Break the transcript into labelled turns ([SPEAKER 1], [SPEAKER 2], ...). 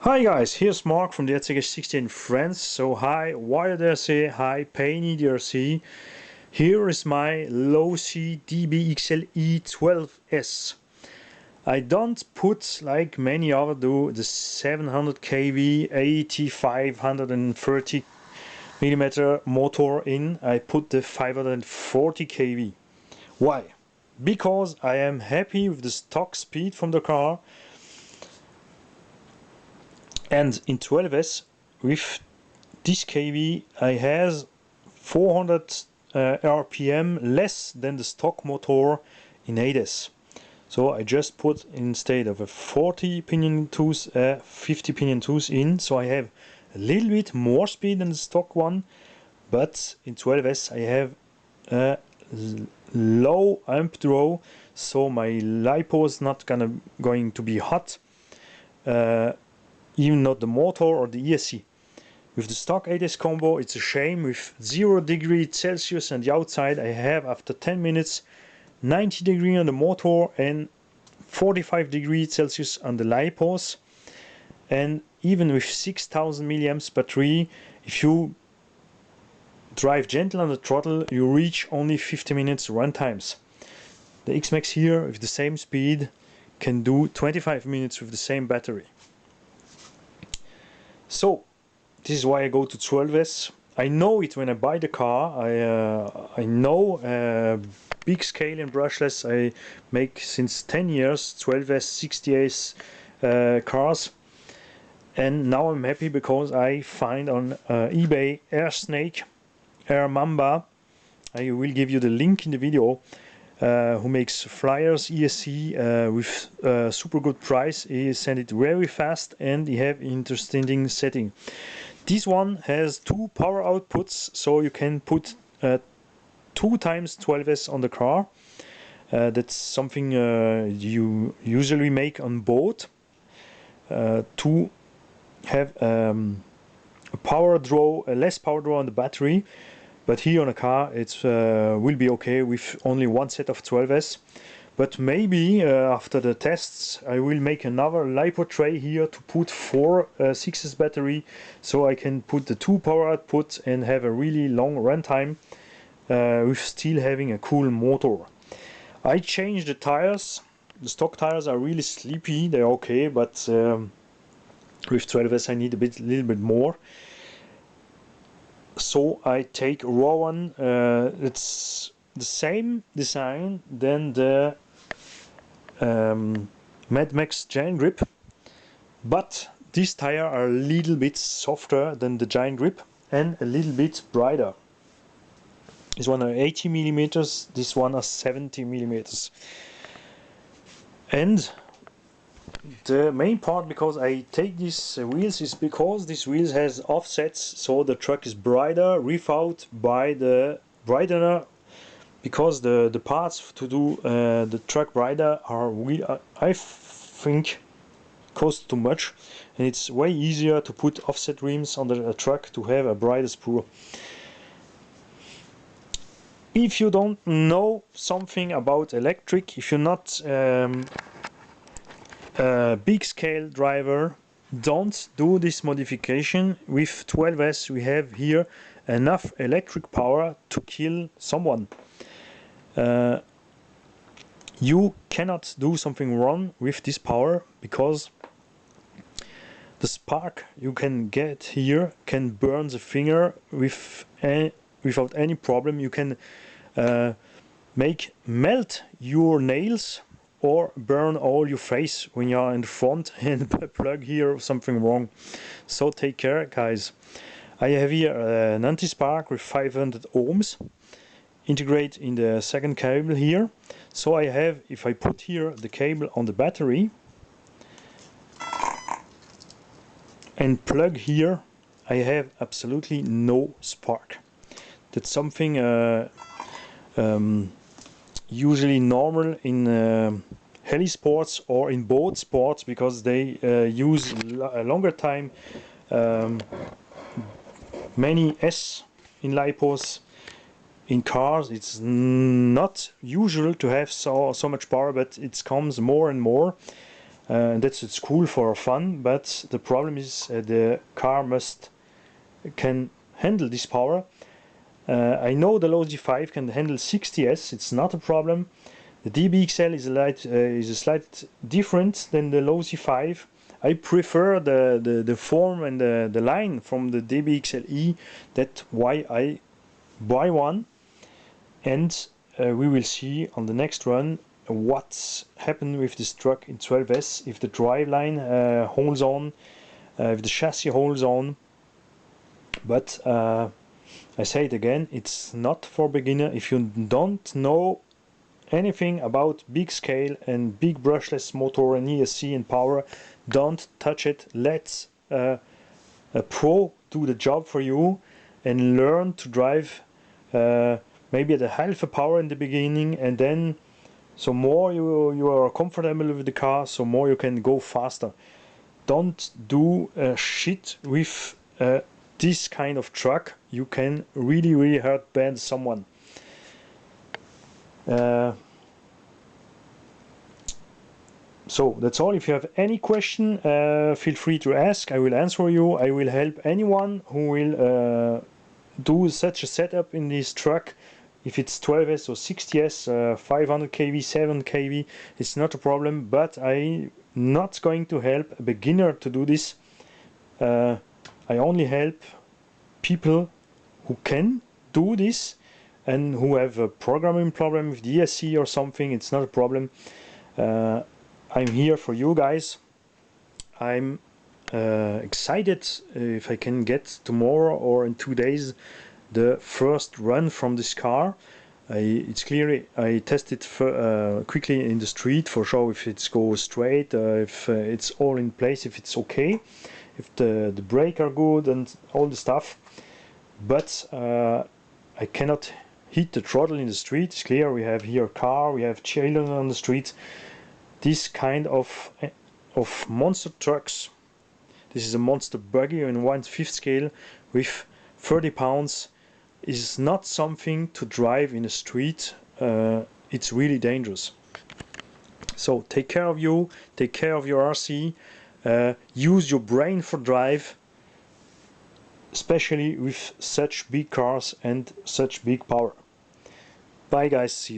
[SPEAKER 1] Hi guys, here's Mark from the rcgarage in France. So hi Wired RC, hi Painy DRC. Here is my LOSI DBXL-E 12S. I don't put, like many other do, the 700 kV 8530 millimeter motor in. I put the 540 kV. Why? Because I am happy with the stock speed from the car. And in 12S, with this kV, I has 400 RPM less than the stock motor in 8S. So I just put, instead of a 40 pinion tooth, 50 pinion tooth in. So I have a little bit more speed than the stock one, but in 12S I have a low amp draw, so my Lipo is not going to be hot. Even not the motor or the ESC. With the stock 8S combo, it's a shame. With 0 degree Celsius on the outside, I have after 10 minutes 90 degree on the motor and 45 degrees Celsius on the Lipos. And even with 6000 milliamps battery, if you drive gentle on the throttle, you reach only 50 minutes run times. The X-Max here, with the same speed, can do 25 minutes with the same battery. So this is why I go to 12S. I know it when I buy the car. I know big scale and brushless I make since 10 years, 12S, 60S cars. And now I'm happy because I find on eBay Air Snake, Air Mamba. I will give you the link in the video. Who makes flyers ESC with super good price. He sent it very fast and he have interesting setting. This one has 2 power outputs, so you can put 2 times 12S on the car. That's something you usually make on boat to have a power draw, a less power draw on the battery. But here on a car, it will be okay with only one set of 12S. But maybe after the tests, I will make another Lipo tray here to put 4 6S battery, so I can put the 2 power outputs and have a really long runtime with still having a cool motor. I changed the tires. The stock tires are really sleepy. They're okay, but with 12S I need a little bit more. So I take raw one. It's the same design than the Mad Max Giant Grip, but these tires are a little bit softer than the Giant Grip and a little bit brighter. This one are 80 millimeters. This one are 70 millimeters. And the main part because I take these wheels is because this wheels has offsets, so the truck is brighter, reef out by the brightener, because the parts to do the truck brighter are I think cost too much, and it's way easier to put offset rims on the truck to have a brighter sprue. If you don't know something about electric, if you're not big scale driver, don't do this modification. With 12S we have here enough electric power to kill someone. You cannot do something wrong with this power, because the spark you can get here can burn the finger without any problem. You can melt your nails or burn all your face when you are in front and plug here something wrong. So take care, guys. I have here an anti-spark with 500 ohms integrate in the second cable here. So I have, if I put here the cable on the battery and plug here, I have absolutely no spark. That's something usually normal in heli sports or in boat sports, because they use a longer time many S in Lipos. In cars it's not usual to have so much power, but it comes more and more. It's cool for fun, but the problem is the car can handle this power. I know the LOSI 5 can handle 60S, it's not a problem. The DBXL is a slight different than the LOSI 5. I prefer the form and the line from the DBXL-E. That's why I buy one. And we will see on the next run what's happened with this truck in 12S, if the driveline holds on, if the chassis holds on. But I say it again, it's not for beginner. If you don't know anything about big scale and big brushless motor and ESC and power, don't touch it. Let a pro do the job for you and learn to drive maybe at a half a power in the beginning, and then so more you are comfortable with the car, so more you can go faster. Don't do shit with this kind of truck. You can really hurt bad someone. So that's all. If you have any question, feel free to ask. I will answer you. I will help anyone who will do such a setup in this truck. If it's 12S or 60S, 500 kV, 7 kV, it's not a problem. But I'm not going to help a beginner to do this. I only help people who can do this and who have a programming problem with DSC or something. It's not a problem. I'm here for you guys. I'm excited if I can get tomorrow or in 2 days the first run from this car. It's clear I tested quickly in the street for sure if it goes straight, if it's all in place, if it's okay, if the brake are good and all the stuff. But I cannot hit the throttle in the street. It's clear we have here a car, we have children on the street. This kind of monster trucks, this is a monster buggy in 1/5 scale with 30 pounds, is not something to drive in the street. It's really dangerous. So take care of you, take care of your RC, use your brain for drive, especially with such big cars and such big power. Bye guys, see you.